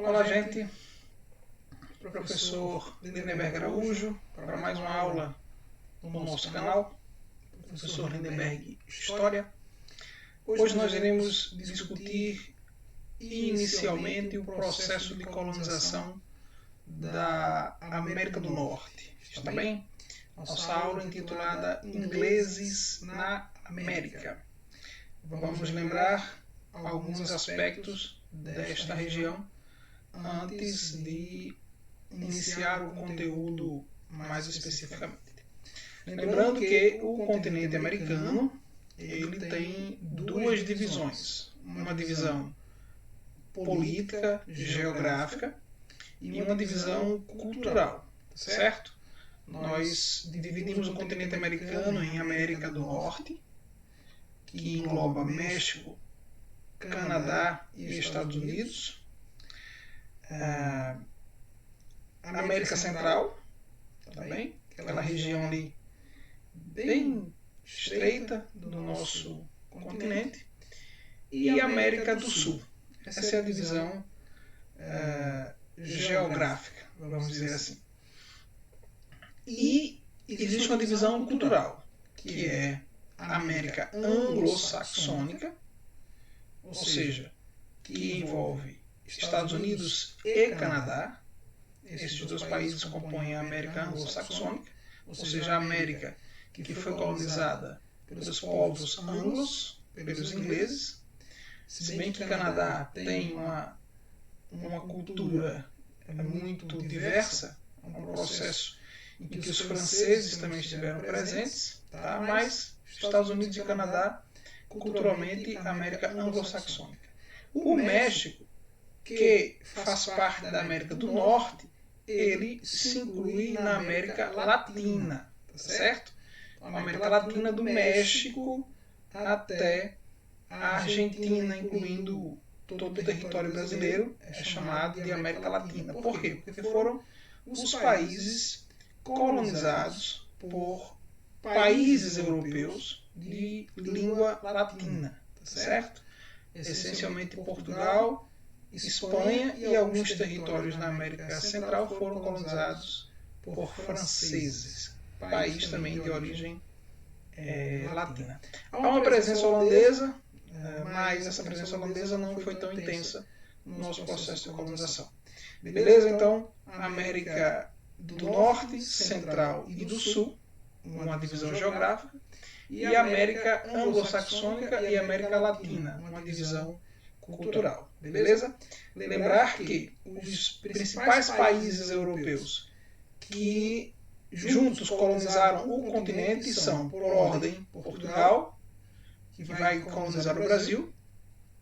Olá, gente. Professor Lindenberg Araújo, para mais uma aula no nosso canal, Professor Lindenberg História. Hoje nós iremos discutir inicialmente o processo de colonização da América do Norte. Está bem? Nossa aula intitulada Ingleses na América. Vamos lembrar alguns aspectos desta região antes de iniciar o conteúdo mais especificamente. Lembrando que o continente americano ele tem duas divisões, uma divisão política, geográfica e uma divisão cultural, certo? Nós dividimos o continente americano em América do Norte, que engloba México, Canadá e Estados Unidos, América Central, também, aquela região ali bem estreita do nosso continente, e América do Sul. Essa é a divisão geográfica, vamos dizer assim. E existe uma divisão cultural, que é a América anglo-saxônica, ou seja, que envolve Estados Unidos e Canadá. Esses dois países compõem a América anglo-saxônica, ou seja, a América que foi colonizada pelos povos anglos, pelos ingleses. Se bem que o Canadá tem uma cultura muito diversa, um processo em que os franceses também estiveram presentes, tá? Mas Estados Unidos e Canadá, culturalmente, a América anglo-saxônica. O México, que faz parte da América do Norte, ele se inclui na América Latina, certo? A América Latina do México até a Argentina, incluindo todo o território brasileiro, é chamado de América Latina. Por quê? Porque foram os países colonizados por países europeus de língua latina, certo? Essencialmente Portugal, Espanha e alguns territórios na América Central foram colonizados por franceses, país também de origem latina. Há uma presença holandesa, mas essa presença holandesa não foi tão intensa no nosso processo de colonização. Beleza? Então, a América do Norte, Central e do Sul, uma divisão geográfica, e a América anglo-saxônica e a América Latina, uma divisão cultural. Beleza? Lembrar que os principais países europeus que juntos colonizaram o continente são, por ordem, Portugal, que vai colonizar o Brasil,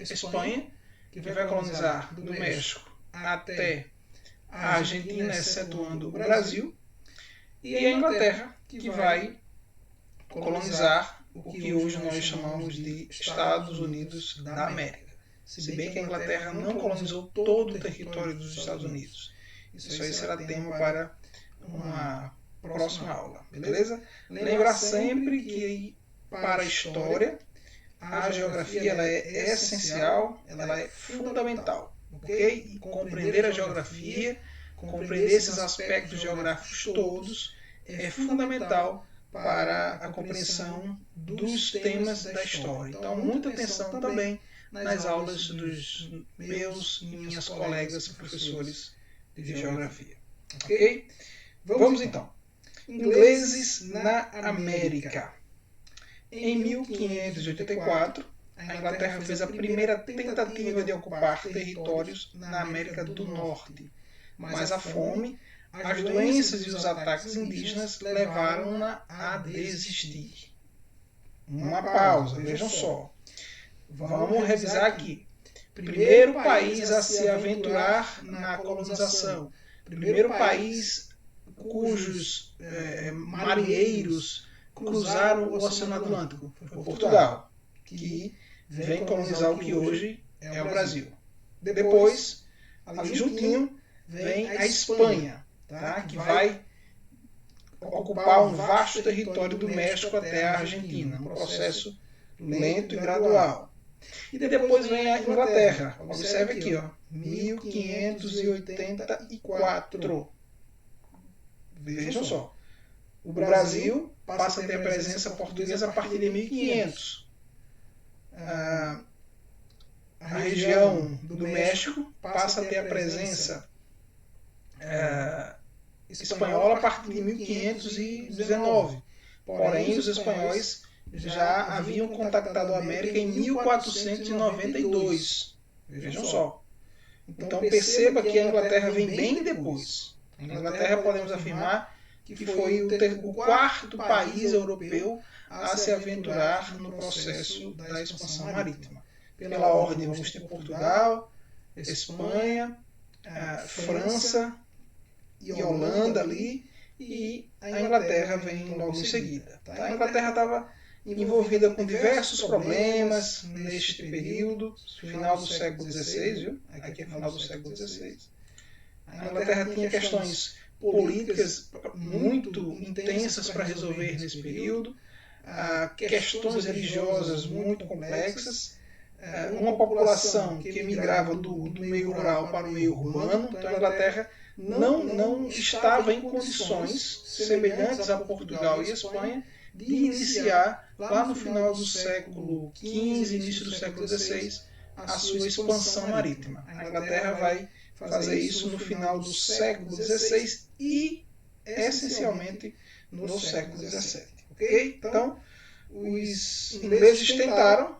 Espanha, que vai colonizar do México até a Argentina, excetuando o Brasil, e a Inglaterra, que vai colonizar o que hoje nós chamamos de Estados Unidos da América. Se bem que a Inglaterra não colonizou todo o território dos Estados Unidos. Isso aí será tema para uma próxima aula, beleza? Lembrar sempre que para a história, a geografia ela é essencial, ela é fundamental, ok? E compreender a geografia, compreender esses aspectos geográficos todos, é fundamental para a compreensão dos temas da história. Então, muita atenção também nas aulas dos meus e minhas colegas professores de geografia. Ok? Vamos então. Ingleses na América. Em 1584, a Inglaterra fez a primeira tentativa de ocupar territórios na América do Norte, mas a fome, as doenças e os ataques indígenas levaram-na a desistir. Uma pausa, vejam só. Vamos revisar aqui. Primeiro país a se aventurar na colonização. Primeiro país cujos marinheiros cruzaram o Oceano Atlântico. Foi Portugal, que vem colonizar o que hoje é o Brasil. Depois, ali juntinho, vem a Espanha, tá? Que vai ocupar um vasto território do México até a Argentina. Um processo lento e gradual. E depois vem a Inglaterra. Observe aqui, ó, 1584. Vejam só. O Brasil passa a ter a presença portuguesa a partir de 1500. A região do México passa a ter a presença espanhola a partir de 1519. Porém, os espanhóis já haviam contactado a América em 1492. Vejam só. Então perceba que a Inglaterra vem bem depois. A Inglaterra podemos afirmar que foi o quarto país europeu a se aventurar no processo da expansão marítima. Pela ordem, vamos ter Portugal, Espanha, França e Holanda ali, e a Inglaterra vem logo em seguida. A Inglaterra estava envolvida com diversos problemas neste período, final do século XVI, viu? Aqui é final do século XVI. A Inglaterra tinha questões políticas muito intensas para resolver nesse período, questões religiosas muito complexas, uma população que emigrava do meio rural para o meio urbano. Então a Inglaterra não estava em condições semelhantes a Portugal e Espanha de iniciar, lá no final do século XV, início do século XVI, a sua expansão marítima. A Inglaterra vai fazer isso no final do século XVI e, essencialmente, no século XVII. Okay? Então, os ingleses tentaram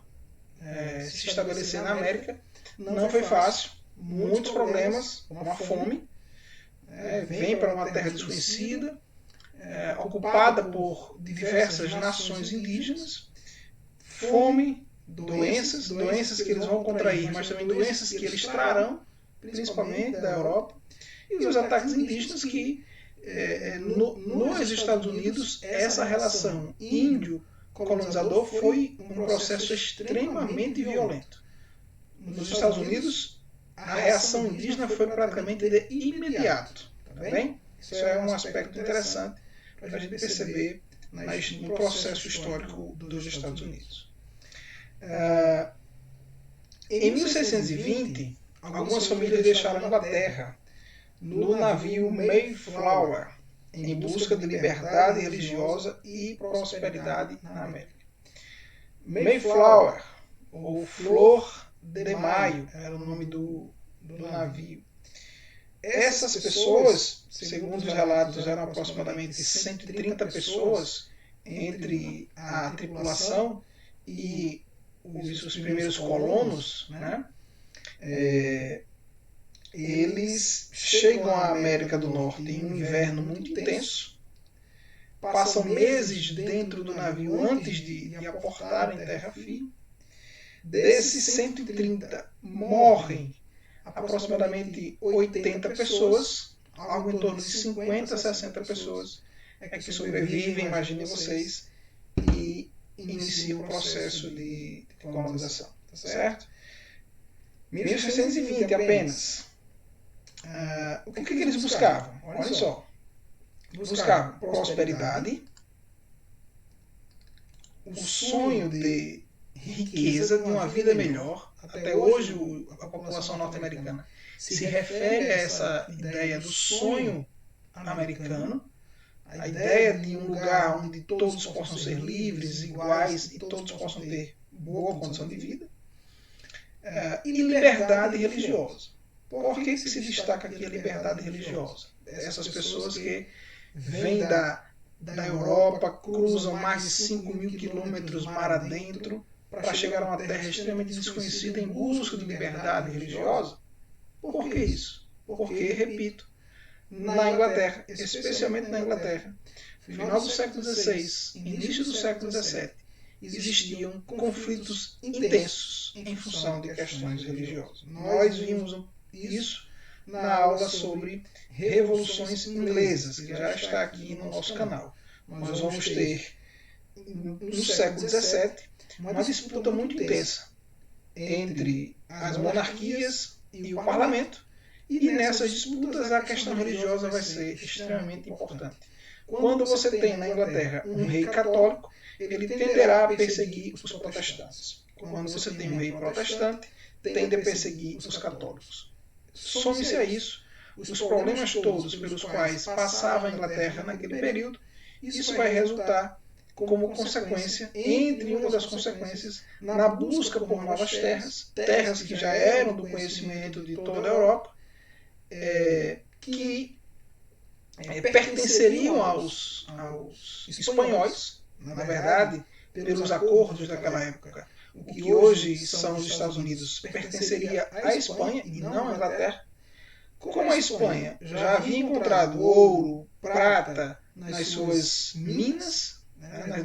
se estabelecer na América. Não foi fácil, muitos problemas, como a fome. Vem para uma terra desconhecida, ocupada por diversas nações indígenas, fome, doenças que eles vão contrair, mas também doenças que eles trarão, principalmente da Europa, e os ataques indígenas que, nos Estados Unidos, essa relação índio-colonizador foi um processo extremamente violento. Nos Estados Unidos, a reação indígena foi praticamente de imediato. Tá bem? Isso é um aspecto interessante para a gente perceber no processo histórico dos Estados Unidos. Em 1620, algumas famílias deixaram a Inglaterra no navio Mayflower em busca de liberdade religiosa e prosperidade na América. Mayflower, ou Flor de Maio, era o nome do navio. Essas pessoas, segundo os relatos, eram aproximadamente 130 pessoas entre a tripulação e os primeiros colonos, né? Eles chegam à América do Norte em um inverno muito intenso, passam meses dentro do navio antes de aportar em terra firme. Desses 130 morrem aproximadamente 80 pessoas, algo em torno de 50 a 60 pessoas que sobrevivem, imaginem vocês, e iniciam o processo de colonização. Tá certo? 1620 apenas. O que eles buscavam? Olha só. Buscavam prosperidade, o sonho de riqueza, de uma vida melhor. Até hoje a população norte-americana se refere a essa ideia do sonho americano, a ideia de um lugar onde todos possam ser livres, iguais e todos possam ter boa condição de vida, e liberdade religiosa. Por que se destaca aqui a liberdade religiosa? Essas pessoas que vêm da Europa, cruzam mais de 5.000 quilômetros mar adentro para chegar a uma terra extremamente desconhecida em busca de liberdade religiosa. Por que isso? Porque, repito, na Inglaterra, especialmente na Inglaterra, no final do século XVI, início do século XVII, existiam conflitos intensos em função de questões religiosas. Nós vimos isso na aula sobre revoluções inglesas, que já está aqui no nosso canal. Nós vamos ter, no século XVII, uma disputa muito intensa entre as monarquias e o parlamento, e nessas disputas a questão religiosa vai ser extremamente importante. Quando você tem na Inglaterra um rei católico, ele tenderá a perseguir os protestantes. quando você tem um rei protestante, tende a perseguir os católicos. Some-se a isso os problemas todos pelos quais passava a Inglaterra naquele período. Isso vai resultar como consequência, entre uma das consequências, na busca por novas terras, terras que já eram do conhecimento de toda a Europa, que pertenceriam aos espanhóis, na verdade, pelos acordos daquela época. O que hoje são os Estados Unidos pertenceria à Espanha e não à Inglaterra. Como a Espanha já havia encontrado ouro, prata nas suas minas,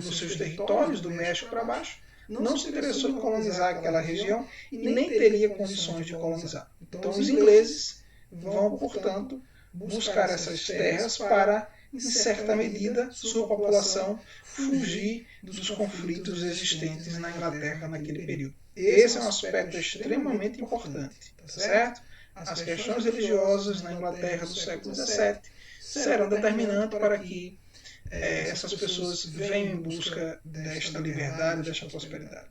nos seus territórios, do México para baixo, não se interessou em colonizar aquela região e nem teria condições de colonizar. Então os ingleses vão, portanto, buscar essas terras para, em certa medida, sua população fugir dos conflitos existentes na Inglaterra naquele período. Esse é um aspecto extremamente importante, certo? As questões religiosas na Inglaterra do século XVII serão determinantes para que essas pessoas venham em busca desta liberdade, desta prosperidade.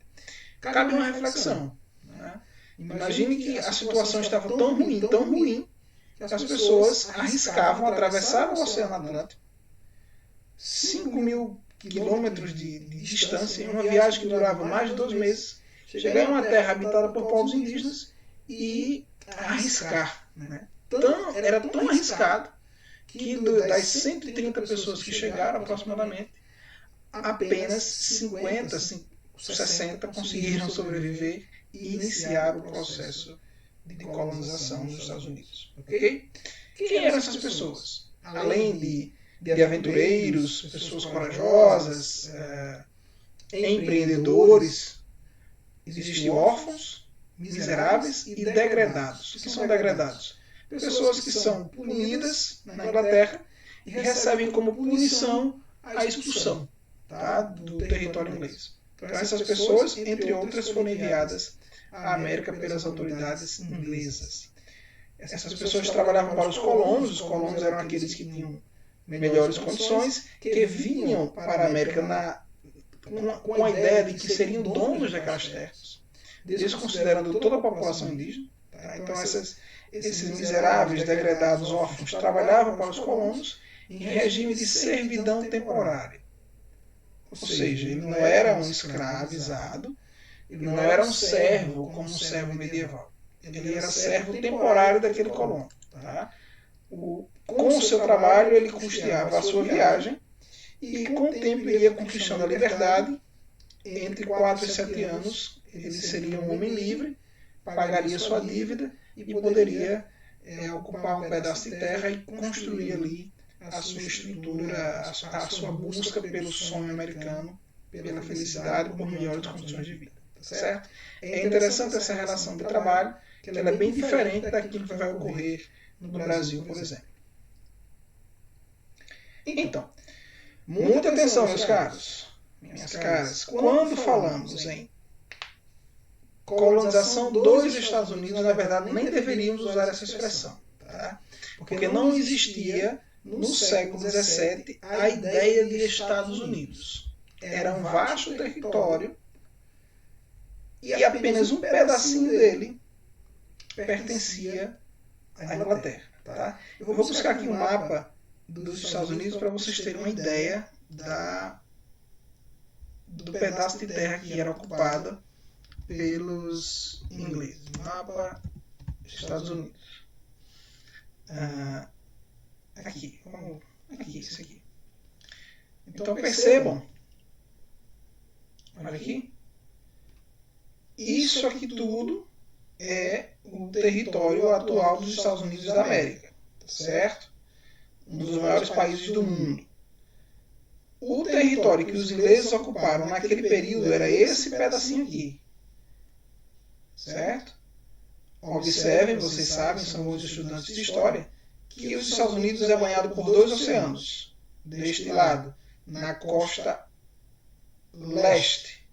Cabe uma reflexão. Né? Imagine que a situação estava tão ruim, que as pessoas arriscavam atravessar o Oceano Atlântico, 5.000 quilômetros de distância, em uma viagem que durava mais de 2 meses, chegar em uma terra habitada por povos indígenas e arriscar. Né? Era tão arriscado que das 130 pessoas que chegaram aproximadamente, apenas 50, 60 conseguiram sobreviver e iniciar o processo de colonização dos Estados Unidos. Okay? Quem eram essas pessoas? Além de aventureiros, pessoas corajosas, empreendedores, existem órfãos, miseráveis e degradados. O que são degradados? Pessoas que são punidas na Inglaterra e recebem como punição a expulsão, tá, do território inglês. Então essas pessoas, entre outras, foram enviadas à América pelas autoridades inglesas. Essas pessoas trabalhavam para os colonos eram aqueles que tinham melhores condições, que vinham para a América com a ideia de que seriam donos daquelas terras, desconsiderando toda a população indígena. Tá? Então esses miseráveis, degradados, órfãos, trabalhavam para os colonos em regime de servidão temporária. Ou seja, ele não era um escravizado, ele não era um servo como um servo medieval. Ele era servo temporário daquele colono. Tá? Com o seu trabalho, ele custeava a sua viagem e, com o tempo, ele ia conquistando a liberdade. Entre 4 e 7 anos, ele seria um homem livre, pagaria sua dívida e poderia ocupar um pedaço de terra e construir ali a sua estrutura, a sua busca pelo sonho americano, pela felicidade, por melhores condições de vida. Certo? É interessante essa relação de trabalho, que ela é bem diferente daquilo que vai ocorrer no Brasil, por exemplo. Então, muita atenção, meus caros, minhas caras, quando falamos em colonização dos Estados Unidos, na verdade, nem deveríamos usar essa expressão, tá? Porque não existia, no século XVII, a ideia de Estados Unidos. Era um vasto território e apenas um pedacinho dele pertencia à Inglaterra. Tá? Eu vou buscar aqui um mapa dos Estados Unidos para vocês terem uma ideia do pedaço de terra que era ocupado pelos ingleses. Mapa Estados Unidos. Aqui, isso aqui. Então percebam, olha aqui, isso aqui tudo é o território atual dos Estados Unidos da América, certo? Um dos maiores países do mundo. O território que os ingleses ocuparam naquele período era esse pedacinho aqui, certo? Observem, vocês sabem, são bons estudantes de história, que os Estados Unidos é banhado por 2 oceanos. Deste lado, na costa leste,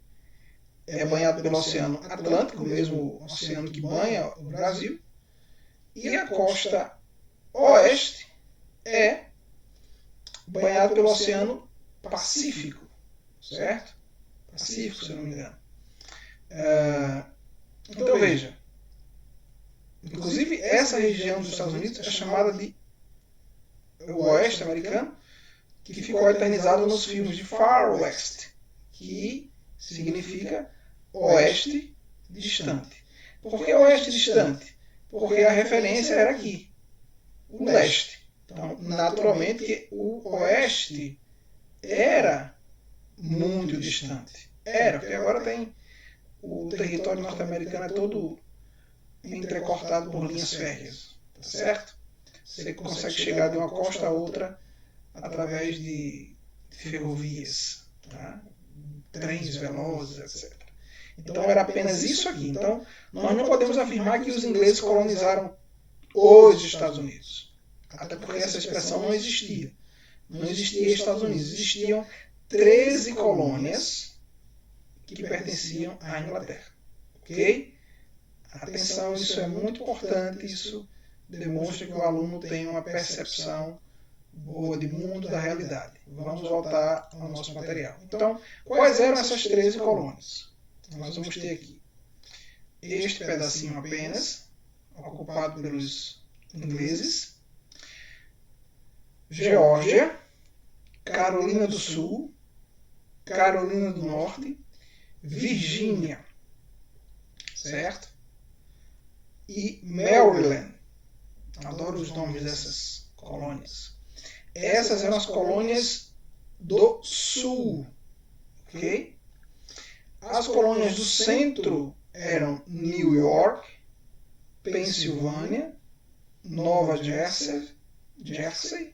é banhado pelo Oceano Atlântico, o mesmo oceano que banha o Brasil, e a costa oeste é banhado pelo Oceano Pacífico, certo? Pacífico, se eu não me engano. Então veja, inclusive essa região dos Estados Unidos é chamada de o Oeste Americano, que ficou eternizado nos filmes de Far West, que significa Oeste distante. Por que Oeste distante? Porque a referência era aqui, o Leste. Então, naturalmente, que o Oeste era muito distante. Era, porque agora tem o território norte-americano é todo entrecortado por linhas férreas, tá certo? Você consegue chegar de uma costa a outra através de ferrovias, tá? Trens velozes, etc. Então era apenas isso aqui. Então nós não podemos afirmar que os ingleses colonizaram os Estados Unidos, até porque essa expressão não existia. Não existia Estados Unidos, existiam 13 colônias que pertenciam à Inglaterra. Ok? Atenção, isso é muito importante, isso demonstra que o aluno tem uma percepção boa de mundo, da realidade. Vamos voltar ao nosso material. Então, quais eram essas 13 colônias? Nós vamos ter aqui este pedacinho apenas, ocupado pelos ingleses, Geórgia, Carolina do Sul, Carolina do Norte, Virgínia, certo? E Maryland. Adoro os nomes dessas colônias. Essas eram as colônias do Sul, ok? As colônias do centro eram New York, Pensilvânia, Nova Jersey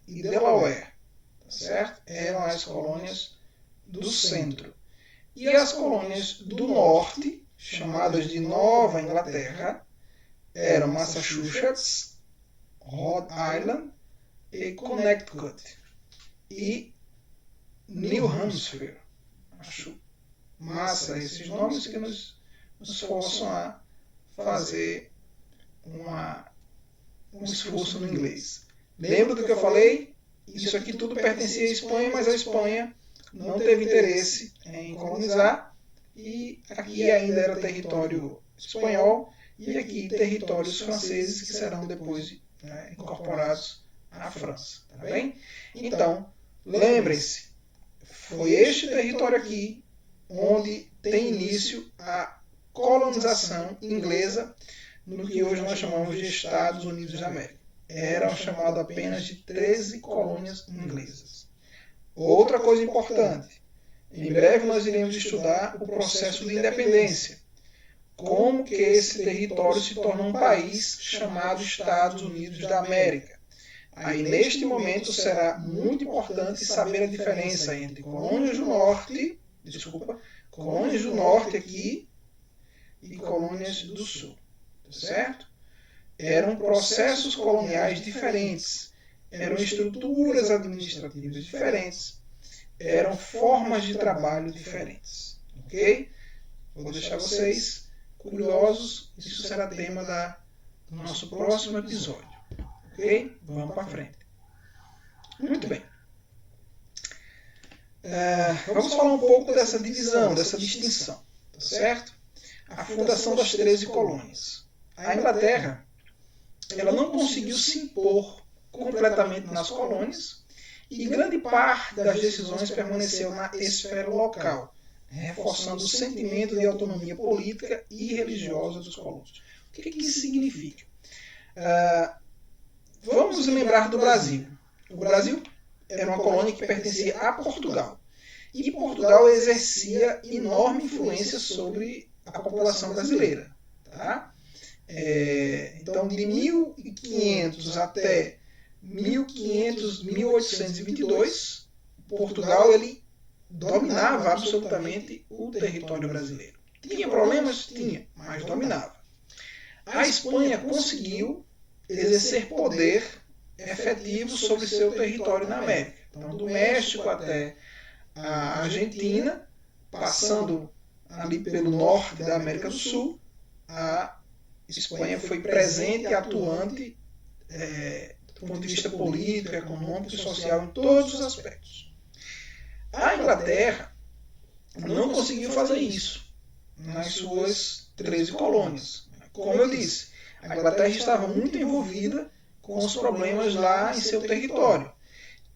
e Delaware, tá certo? Eram as colônias do centro. E as colônias do norte, chamadas de Nova Inglaterra, eram Massachusetts, Rhode Island e Connecticut e New Hampshire. Acho massa esses nomes que nos forçam a fazer um esforço no inglês. Lembra do que eu falei? Isso aqui tudo pertencia à Espanha, mas a Espanha não teve interesse em colonizar, e aqui ainda era território espanhol, e aqui territórios franceses que serão depois incorporados à França. Tá bem? Então, lembrem-se, foi este território aqui onde tem início a colonização inglesa no que hoje nós chamamos de Estados Unidos da América. Eram chamadas apenas de 13 colônias inglesas. Outra coisa importante, em breve nós iremos estudar o processo de independência. Como que esse território se torna um país chamado Estados Unidos da América. Aí, neste momento, será muito importante saber a diferença entre colônias do norte aqui e colônias do sul, certo? Eram processos coloniais diferentes, eram estruturas administrativas diferentes, eram formas de trabalho diferentes, ok? Vou deixar vocês curiosos, isso será tema do nosso próximo episódio. Ok? Vamos para frente. Muito bem. Vamos falar um pouco dessa divisão, dessa distinção. Tá certo? A fundação das 13 colônias. A Inglaterra, ela não conseguiu se impor completamente nas colônias, e grande parte das decisões permaneceu na esfera local, reforçando o sentimento de autonomia política e religiosa dos colonos. O que isso significa? Vamos nos lembrar do Brasil. O Brasil era uma colônia que pertencia a Portugal. E Portugal exercia enorme influência sobre a população brasileira. Tá? Então, de 1500 até 1822, Portugal ele dominava absolutamente o território brasileiro. Tinha problemas? Tinha, mas dominava. A Espanha conseguiu exercer poder efetivo sobre seu território na América. Então, do México até a Argentina, passando ali pelo norte da América do Sul, a Espanha foi presente e atuante do ponto de vista político, econômico e social em todos os aspectos. A Inglaterra não conseguiu fazer isso. nas suas 13 colônias. Como eu disse, a Inglaterra estava muito envolvida com os problemas lá em seu território.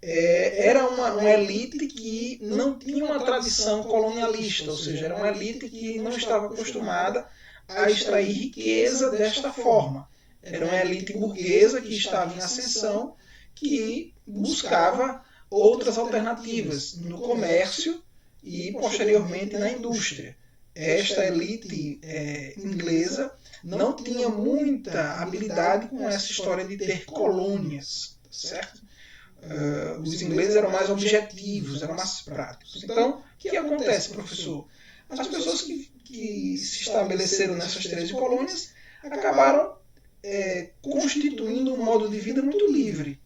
Era uma elite que não tinha uma tradição colonialista, ou seja, era uma elite que não estava acostumada a extrair riqueza desta forma. Era uma elite burguesa que estava em ascensão, que buscava outras alternativas no comércio e, posteriormente, na indústria. Esta elite inglesa não tinha muita habilidade com essa história de ter colônias, certo? Os ingleses eram mais objetivos, eram mais práticos. Então, o que acontece, professor? As pessoas que se estabeleceram nessas 13 colônias acabaram constituindo um modo de vida muito livre.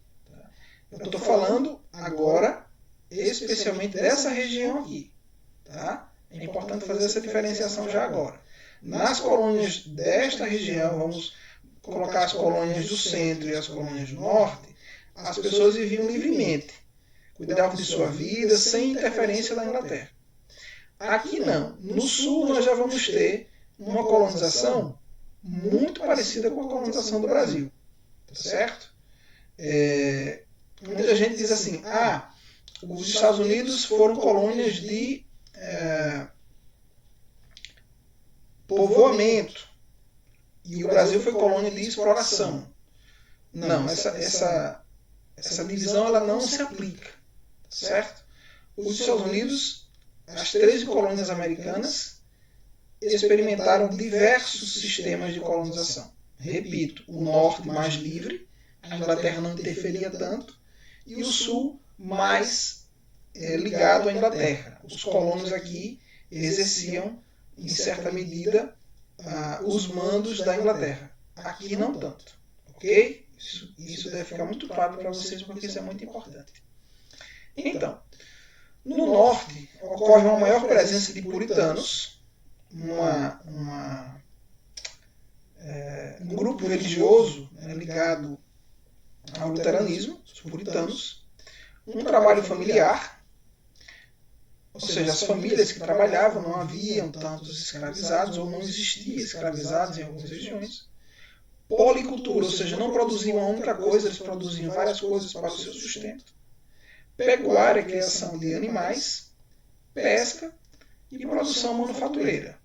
Eu estou falando agora especialmente dessa região aqui. Tá? É importante fazer essa diferenciação já agora. Nas colônias desta região, vamos colocar as colônias do centro e as colônias do norte, as pessoas viviam livremente, cuidavam de sua vida sem interferência da Inglaterra. Aqui não. No sul nós já vamos ter uma colonização muito parecida com a colonização do Brasil. Tá certo? Muita gente diz assim, os Estados Unidos foram colônias de povoamento e o Brasil foi colônia de exploração. Não, essa divisão ela não se aplica, certo? Os Estados Unidos, as 13 colônias americanas, experimentaram diversos sistemas de colonização. Repito, o norte mais livre, a Inglaterra não interferia tanto, e o sul mais ligado à Inglaterra. Os colonos aqui exerciam, em certa medida, os mandos da Inglaterra. Aqui não tanto, ok? Isso deve ficar muito claro para vocês, porque isso é muito importante. Então, no norte ocorre uma maior presença de puritanos, um grupo religioso ligado ao luteranismo, os puritanos, um trabalho familiar, ou seja, as famílias que trabalhavam, não haviam tantos escravizados, ou não existia escravizados em algumas regiões. Policultura, ou seja, não produziam uma única coisa, eles produziam várias coisas para o seu sustento. Pecuária, criação de animais, pesca e produção manufatureira.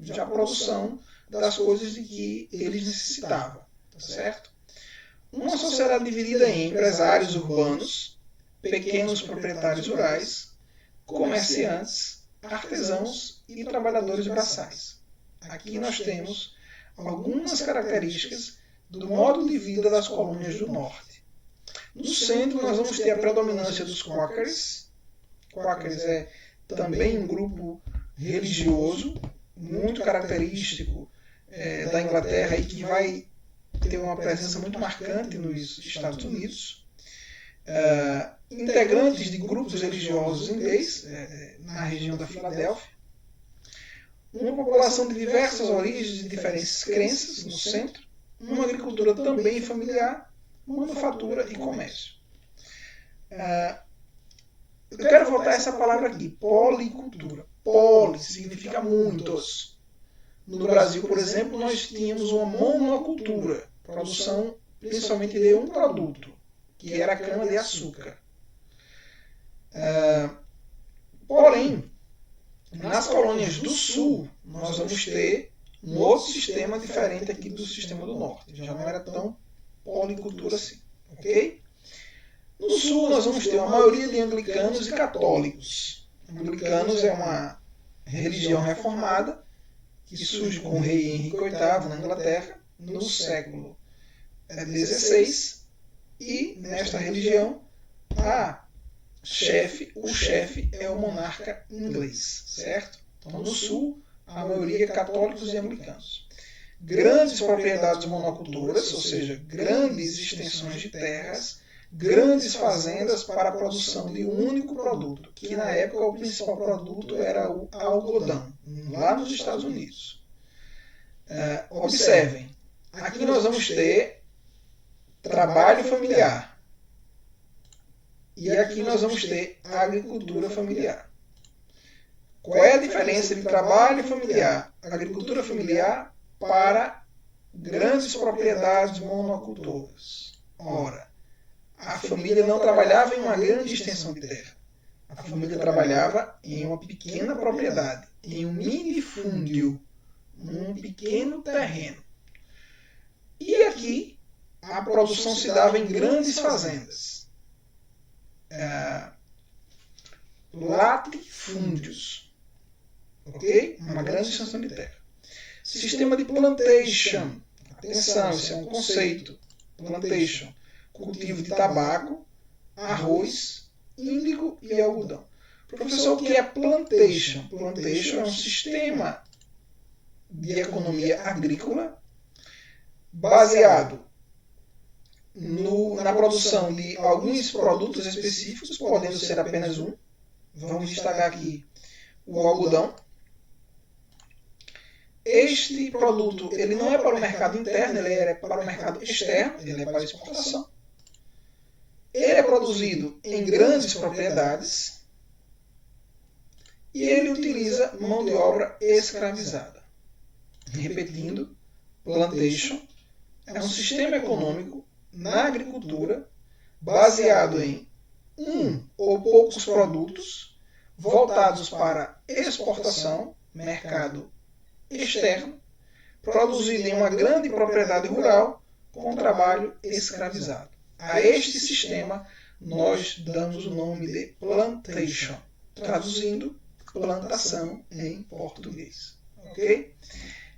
Já a produção das coisas de que eles necessitavam. Tá certo? Uma sociedade dividida em empresários urbanos, pequenos proprietários rurais, comerciantes, artesãos e trabalhadores braçais. Aqui nós temos algumas características do modo de vida das colônias do norte. No centro nós vamos ter a predominância dos Quakers. Quakers é também um grupo religioso muito característico da Inglaterra e que vai ter uma presença muito marcante nos Estados Unidos. Integrantes de grupos religiosos ingleses na região da Filadélfia. Uma população de diversas origens e diferentes crenças no centro, uma agricultura também familiar, manufatura e comércio. Eu quero voltar a essa palavra aqui, policultura. Poli significa muitos. No Brasil, por exemplo, nós tínhamos uma monocultura, produção principalmente de um produto, que era a cana-de-açúcar. Porém, nas colônias do sul, nós vamos ter um outro sistema diferente aqui do sistema do norte. Já não era tão policultura assim. Ok? No sul, nós vamos ter uma maioria de anglicanos e católicos. Anglicanos é uma religião reformada que surge com o rei Henrique VIII na Inglaterra no século XVI. E nesta religião, o chefe é o monarca inglês, certo? Então, no sul, a maioria é católicos e anglicanos. Grandes propriedades monoculturas, ou seja, grandes extensões de terras, grandes fazendas para a produção de um único produto, que na época o principal produto era o algodão, lá nos Estados Unidos. Observem, aqui nós vamos ter trabalho familiar. E aqui nós vamos ter agricultura familiar. Qual é a diferença entre trabalho familiar, agricultura familiar para grandes propriedades monocultoras? Ora, a família não trabalhava em uma grande extensão de terra. A família trabalhava em uma pequena propriedade, em um minifúndio, num pequeno terreno. E aqui a produção se dava em grandes fazendas, latifúndios, ok? Uma grande extensão de terra. Sistema de plantation. Atenção, esse é um conceito. Plantation. Cultivo de tabaco, arroz, índigo e algodão. Professor, o que é plantation? Plantation é um sistema de economia agrícola baseado na produção de alguns produtos específicos, podendo ser apenas um. Vamos destacar aqui o algodão. Este produto ele não é para o mercado interno, ele é para o mercado externo, ele é para exportação. Ele é produzido em grandes propriedades e ele utiliza mão de obra escravizada. Repetindo, plantation é um sistema econômico na agricultura baseado em um ou poucos produtos voltados para exportação, mercado externo, produzido em uma grande propriedade rural com trabalho escravizado. A este sistema nós damos o nome de plantation, traduzindo plantação em português. Ok?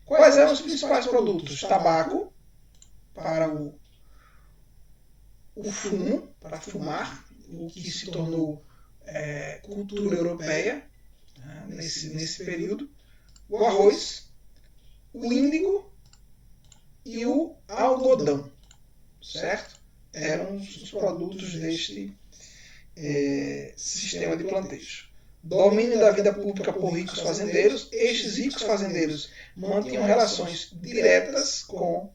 Quais eram os principais produtos? Tabaco, para o fumo, para fumar, o que se tornou cultura europeia nesse período. O arroz, o índigo e o algodão, certo? Eram os produtos deste sistema de plantation. Domínio da vida pública por ricos fazendeiros. Estes ricos fazendeiros mantinham relações diretas com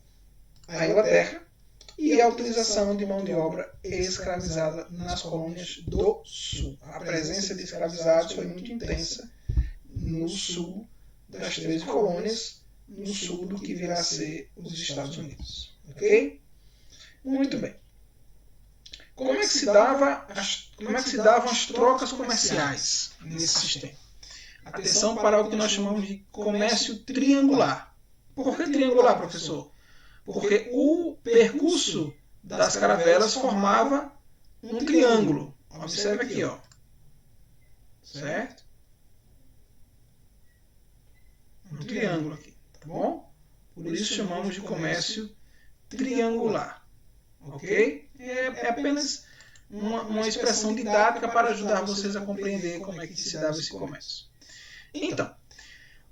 a Inglaterra e a utilização de mão de obra escravizada nas colônias do Sul. A presença de escravizados foi muito intensa no sul das 13 colônias, no sul do que virá a ser os Estados Unidos. Ok? Muito bem. Como é que se davam as trocas comerciais nesse sistema? Atenção para o que nós chamamos de comércio triangular. Por que triangular, professor? Porque o percurso das caravelas formava um triângulo. Observe aqui, ó. Certo? Um triângulo aqui, tá bom? Por isso chamamos de comércio triangular. Ok? É apenas uma expressão didática para ajudar vocês a compreender como é que se dava esse comércio. Então,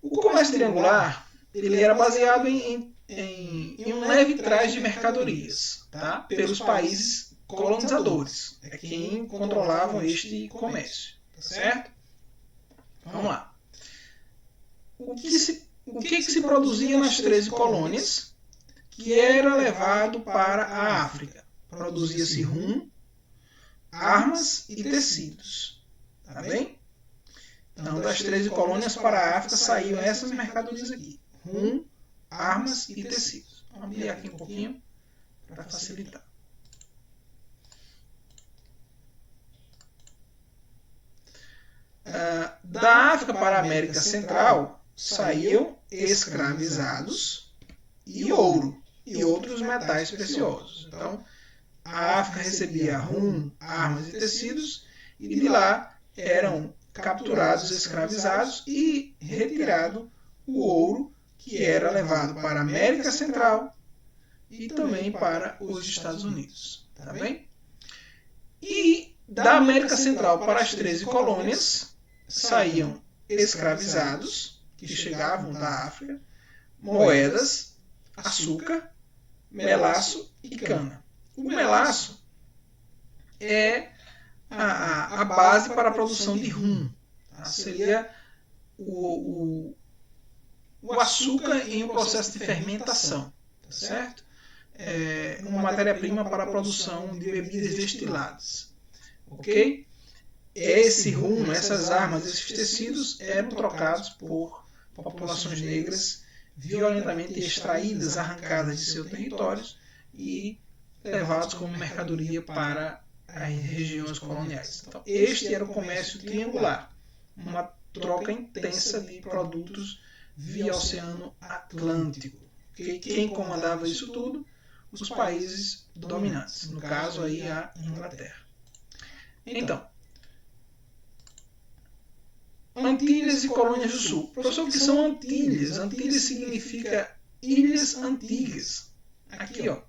o comércio triangular ele era baseado em um leve trás de mercadorias, tá? Pelos países colonizadores, quem controlavam este comércio, tá certo? Vamos lá. O que se produzia nas 13 colônias que era levado para a África? Produzia-se rum, armas e tecidos. Tá bem? Então, das 13 colônias para a África saíam essas mercadorias aqui. Rum, armas e tecidos. Vamos ampliar aqui um pouquinho para facilitar. Da África para a América Central saíam escravizados e ouro e outros metais preciosos. Então, a África recebia rum, armas e tecidos e de lá eram capturados escravizados e retirado o ouro que era levado para a América Central e também para os Estados Unidos. Tá bem? E da América Central para as 13 colônias saíam escravizados que chegavam da África, moedas, açúcar, melaço e cana. O melaço é a base para a produção de rum. Tá? Seria o açúcar em um processo de fermentação. Tá certo? Uma matéria-prima para a produção de bebidas destiladas. Ok? esse rumo, essas armas, esses tecidos eram trocados por populações negras violentamente extraídas, arrancadas de seus territórios e levados como mercadoria para as regiões coloniais. Então, este era o comércio triangular, uma troca intensa de produtos via Oceano Atlântico. Quem comandava isso tudo? Os países dominantes, no caso aí a Inglaterra. Então, Antilhas e Colônias do Sul. Professor, o que são Antilhas? Antilhas significa Ilhas Antigas. Aqui, ó,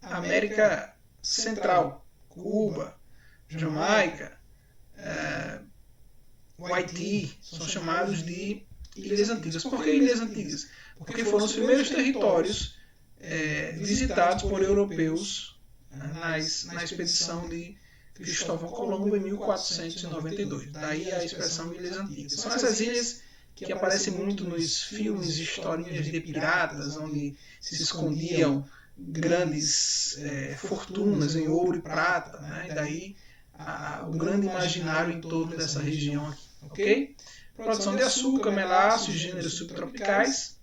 América Central, Cuba, Jamaica, o Haiti, são chamados de Ilhas Antigas. Por que Ilhas Antigas? Porque foram os primeiros territórios visitados por europeus na expedição de Cristóvão Colombo em 1492. Daí a expressão Ilhas Antigas. São essas ilhas que aparecem muito nos filmes e historinhas de piratas, onde se escondiam grandes fortunas em ouro e prata, né? E daí o grande imaginário em torno dessa região aqui. Okay? Produção de açúcar, melaço e gêneros subtropicais.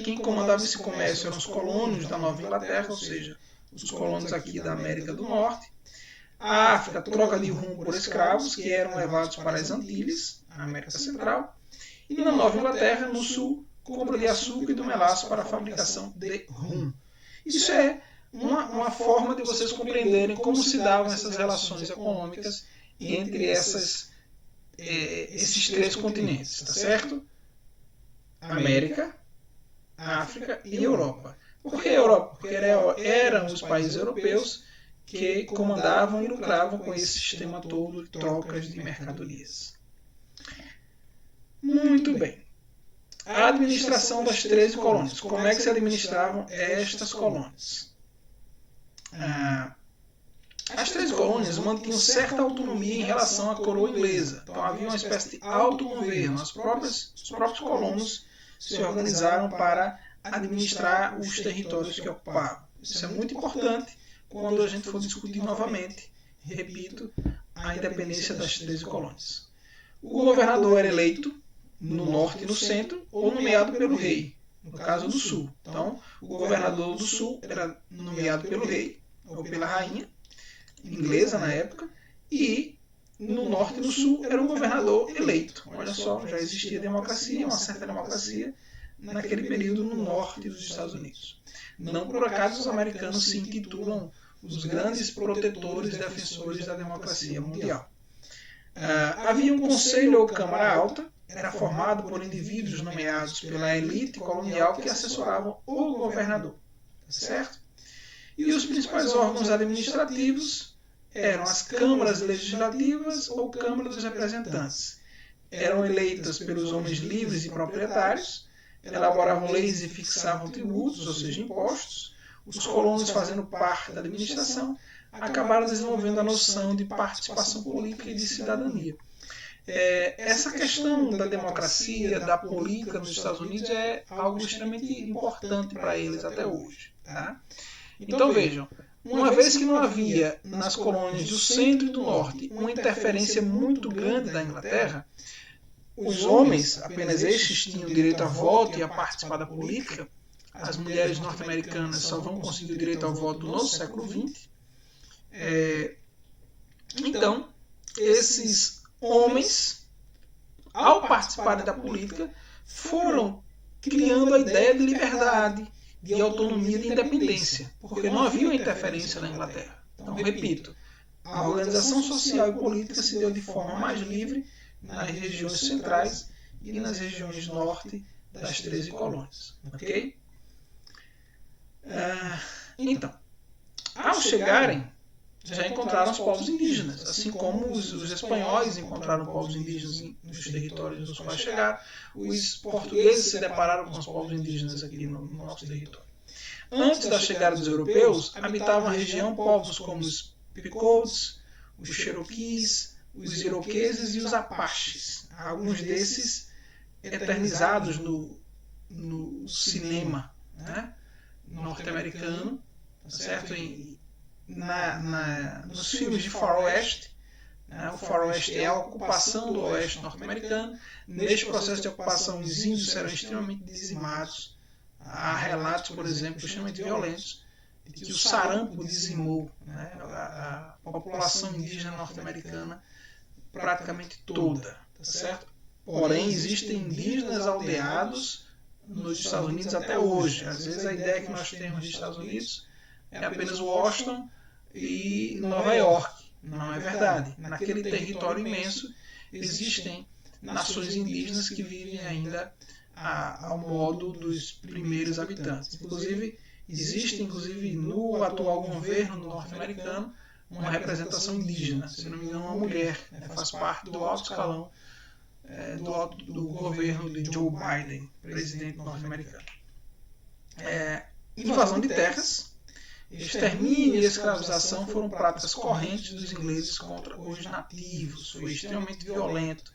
Quem comandava esse comércio eram os colônios da Nova Inglaterra, ou seja, os colônios aqui da América do Norte. A África, troca de rumo por escravos, que eram levados para as Antilhas, na América Central. E na Nova Inglaterra, no sul, compra de açúcar e do melaço para a fabricação de rum. Isso é uma forma de vocês compreenderem como se davam essas relações econômicas entre esses três continentes, tá certo? América, África e Europa. Por que Europa? Porque eram os países europeus que comandavam e lucravam com esse sistema todo de trocas de mercadorias. Muito bem. A administração das 13 colônias. Como é que se administravam estas colônias? As 13 colônias mantinham certa autonomia em relação à coroa inglesa. Então havia uma espécie de autogoverno. Os próprios colonos se organizaram para administrar os territórios que ocupavam. Isso é muito importante quando a gente for discutir novamente, repito, a independência das 13 colônias. O governador era eleito no norte e no centro, ou nomeado pelo rei, no caso do sul. Então, o governador do sul era nomeado pelo rei, ou pela rainha, inglesa na época, e no norte e no sul era um governador eleito. Olha só, já existia democracia, uma certa democracia, naquele período no norte dos Estados Unidos. Não por acaso os americanos se intitulam os grandes protetores e defensores da democracia mundial. Havia um conselho ou câmara alta, era formado por indivíduos nomeados pela elite colonial que assessoravam o governador. Certo? E os principais órgãos administrativos eram as câmaras legislativas ou câmara dos representantes. Eram eleitas pelos homens livres e proprietários, elaboravam leis e fixavam tributos, ou seja, impostos. Os colonos, fazendo parte da administração, acabaram desenvolvendo a noção de participação política e de cidadania. Essa questão da democracia, da política nos Estados Unidos é algo extremamente importante para eles até hoje. Tá? Então vejam, uma vez que não havia nas colônias do centro e do norte uma interferência muito grande da Inglaterra, os homens, apenas estes, tinham direito a voto e a participar da política. As mulheres norte-americanas só vão conseguir o direito ao voto no século XX. Então, esses homens, ao participarem da política, foram criando a ideia de liberdade, de autonomia, de independência, porque não havia uma interferência na Inglaterra. Então, repito, a organização social e política se deu de forma mais livre nas regiões centrais e nas regiões norte das 13 colônias. Ok? Então, ao chegarem, já encontraram os povos indígenas, assim como os espanhóis encontraram povos indígenas nos territórios nos quais chegaram, os portugueses se depararam com os povos indígenas aqui no nosso território. Antes da chegada dos europeus, habitavam a região povos como os Pequotes, os Cherokees, os Iroqueses e os Apaches. Alguns desses eternizados no cinema, né, norte-americano, certo? Nos filmes de faroeste, O faroeste é a ocupação do oeste norte-americano. Neste processo de ocupação, os índios serão extremamente dizimados. Há relatos, por exemplo, extremamente violentos, de que o sarampo dizimou a população indígena norte-americana praticamente toda, tá certo? Porém, existem indígenas aldeados nos Estados Unidos até hoje. Às vezes a ideia que nós temos dos Estados Unidos é apenas Washington e Nova York. Não é verdade. Naquele território imenso existem nações indígenas que vivem ainda ao modo dos primeiros habitantes. Existe no atual governo norte-americano uma representação indígena. Se não me engano, uma mulher faz parte do alto escalão do governo de Joe Biden, presidente norte-americano. Invasão de terras, extermínio e escravização foram práticas correntes dos ingleses contra os nativos. Foi extremamente violento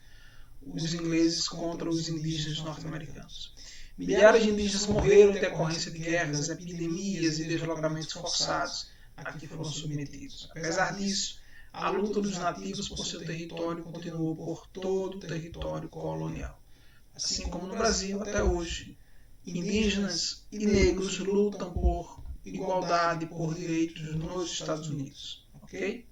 os ingleses contra os indígenas norte-americanos. Milhares de indígenas morreram em decorrência de guerras, epidemias e deslocamentos forçados a que foram submetidos. Apesar disso, a luta dos nativos por seu território continuou por todo o território colonial. Assim como no Brasil, até hoje, indígenas e negros lutam por igualdade, por direitos nos Estados Unidos. Okay?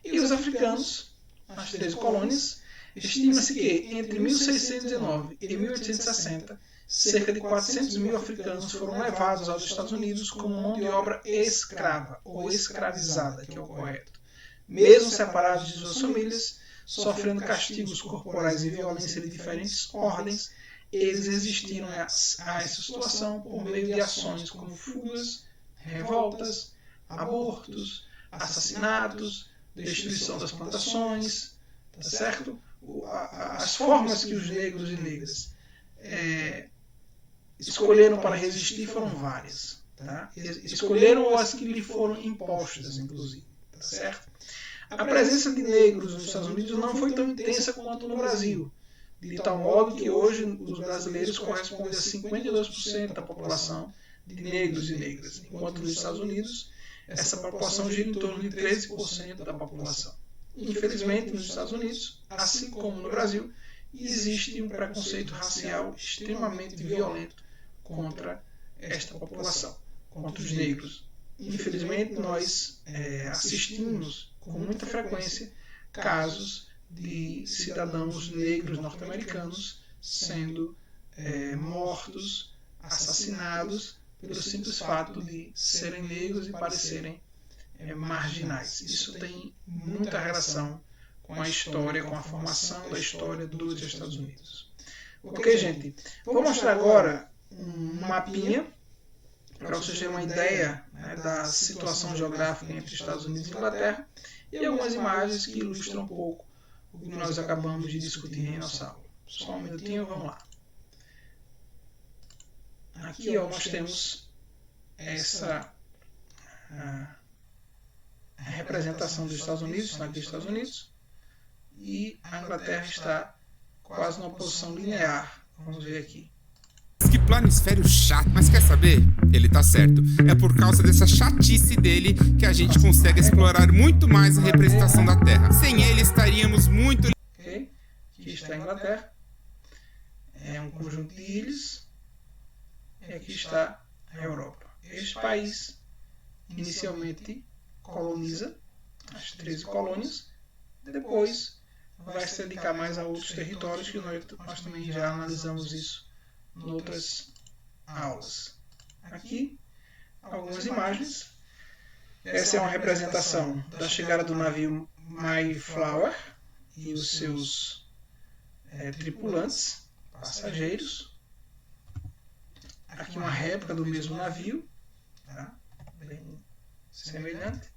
E os africanos, nas 13 colônias, estima-se que entre 1619 e 1860, cerca de 400 mil africanos foram levados aos Estados Unidos como mão de obra escrava, ou escravizada, que é o correto. Mesmo separados de suas famílias, sofrendo castigos corporais e violência de diferentes ordens, eles resistiram a essa situação por meio de ações como fugas, revoltas, abortos, assassinatos, destruição das plantações, tá certo? As formas que os negros e negras escolheram para resistir foram várias. Tá? Escolheram as que lhe foram impostas, inclusive. Tá certo? A presença de negros nos Estados Unidos não foi tão intensa quanto no Brasil, de tal modo que hoje os brasileiros correspondem a 52% da população de negros e negras, enquanto nos Estados Unidos essa população gira em torno de 13% da população. Infelizmente, nos Estados Unidos, assim como no Brasil, existe um preconceito racial extremamente violento contra esta população, contra os negros. Infelizmente, nós assistimos com muita frequência casos de cidadãos negros norte-americanos sendo mortos, assassinados, pelo simples fato de serem negros e parecerem marginais. Isso tem muita relação com a história, com a formação da história dos Estados Unidos. Ok, gente? Vou mostrar agora um mapinha para vocês terem uma ideia da situação geográfica entre Estados Unidos e Inglaterra e algumas imagens que ilustram um pouco o que nós acabamos de discutir em nossa aula. Só um minutinho, vamos lá. Aqui nós temos essa representação dos Estados Unidos, está aqui os Estados Unidos, e a Inglaterra está quase numa posição linear. Vamos ver aqui. Que planisfério chato, mas quer saber? Ele tá certo. É por causa dessa chatice dele que a gente consegue explorar muito mais a representação da Terra. Sem ele estaríamos muito... Ok, aqui está a Inglaterra. É um conjunto de ilhas. E aqui está a Europa. Este país inicialmente coloniza as 13 colônias, depois vai se dedicar mais a outros territórios que nós também já analisamos isso em outras aulas. Aqui, algumas imagens. Essa é uma representação da chegada do navio Mayflower e os seus tripulantes, passageiros. Aqui uma réplica do mesmo navio, tá? Bem semelhante.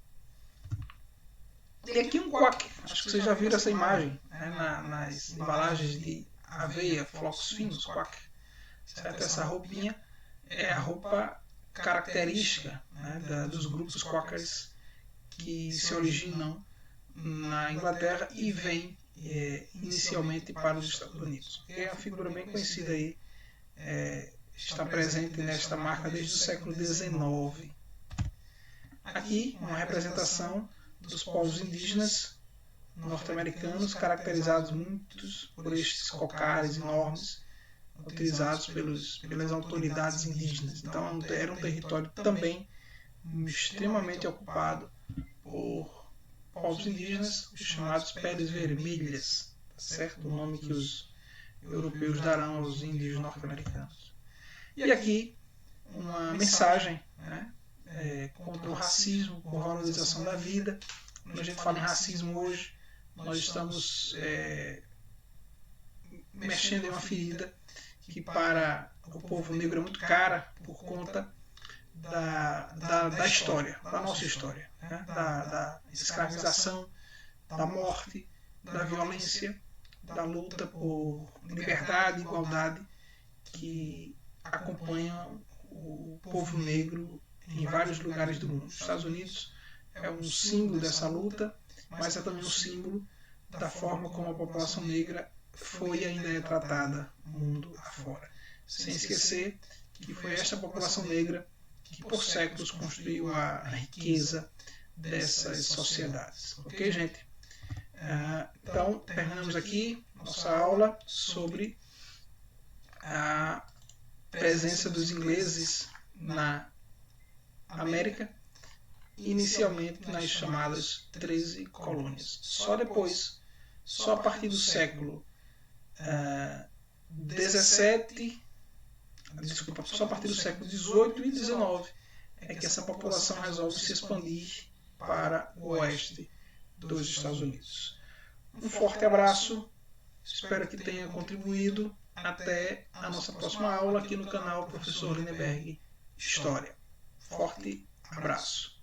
E aqui um quack. Acho que vocês já viram essa imagem nas embalagens de aveia, flocos finos, quack. Certo? Essa roupinha é a roupa característica dos grupos quakers que se originam na Inglaterra e vêm inicialmente para os Estados Unidos. É uma figura bem conhecida aí, está presente nesta marca desde o século XIX. Aqui uma representação dos povos indígenas norte-americanos, caracterizados muitos por estes cocares enormes utilizados pelas autoridades indígenas. Então era um território também extremamente ocupado por povos indígenas, os chamados peles vermelhas, certo? O nome que os europeus darão aos índios norte-americanos. E aqui uma mensagem, né, contra o racismo, por valorização da vida. Quando a gente fala em racismo hoje, nós estamos mexendo em uma ferida que para o povo negro é muito cara por conta da história, da nossa história, né? Da escravização, da morte, da violência, da luta por liberdade e igualdade que acompanha o povo negro em vários lugares do mundo. Os Estados Unidos é um símbolo dessa luta, mas é também um símbolo da forma como a população negra foi e ainda é tratada mundo afora. Sem esquecer que foi esta população negra que por séculos construiu a riqueza dessas sociedades. Ok, gente? Então, terminamos aqui nossa aula sobre a presença dos ingleses na América, inicialmente nas chamadas 13 colônias. Só depois, só a partir do século só a partir do século XVIII e XIX é que essa população resolve se expandir para o oeste dos Estados Unidos. Um forte abraço, espero que tenha contribuído. Até a nossa próxima aula aqui no canal Professor Lindenberg História. Forte abraço.